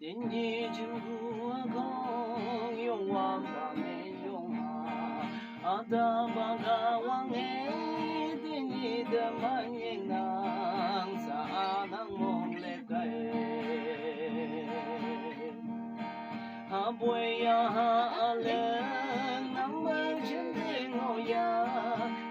天意真不空，永往把没永嘛，阿达巴嘎往哎，天意的满眼囊，sa nang mong lep kai, ha bui ya ha lên, nắng mơ trên đỉnh ngô ya,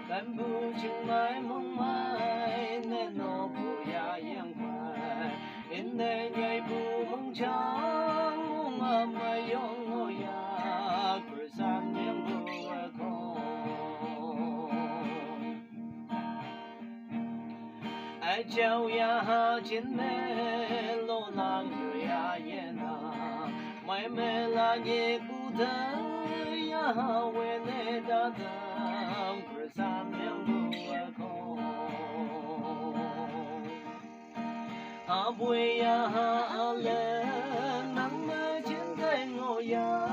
căn bu chừng mai mong mai, nên nó bu ya yang quay, in nên nhảy bu mong trắng, mong mà yong ngô ya, cửa san yang bu không. Ai trao ya ha trên mê lô nàng yêu ya yên na mai mê la nhẹ cụ thơ ya ha quê nê đa thơm cửa san miệng bùa không ha bùi ya ha lên nắng mơ trên tay ngô ya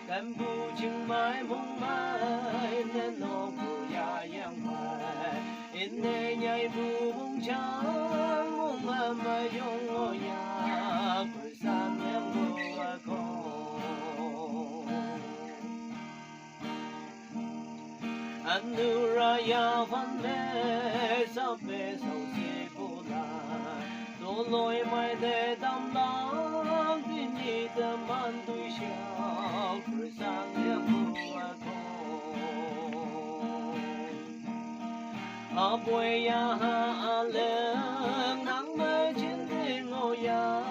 căn bu chừng mai mong mai nên nó bùa ya yang mai in nê nhảy bu mong trắng mong mà yong ngô ya cửa san miệng bùa không Anuraya văn mê sao về sầu si bù la tô lôi mai để đam lang tin nhị tâm an tuổi xiao cửa san miệng bùa không a bùi ya ha lên nắng mơ trên đỉnh ngô ya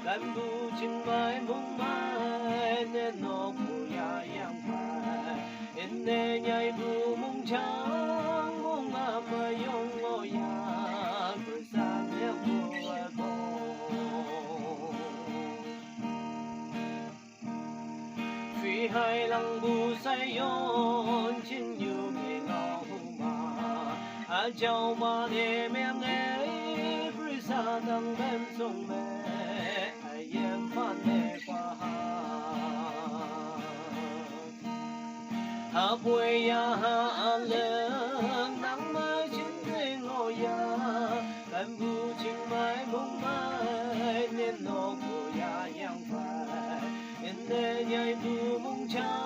căn bu chừng mai mong mai nên nó bùi ya yang phải in nê nhảy bu mong trắng mong mà yong ngô ya cửa san miệng bùa không phi hai lăng bu say yon trên nhiều bề ngao a châu ma đề miệng ấy bưởi sa đằng bên sông mẹ ai em phan nề qua ha bùi ya ha lên nắng mơ trên đỉnh ngô ya căn bu chừng mai mong mai nên nó bùi ya yang phải in nê nhảy bu mong trắng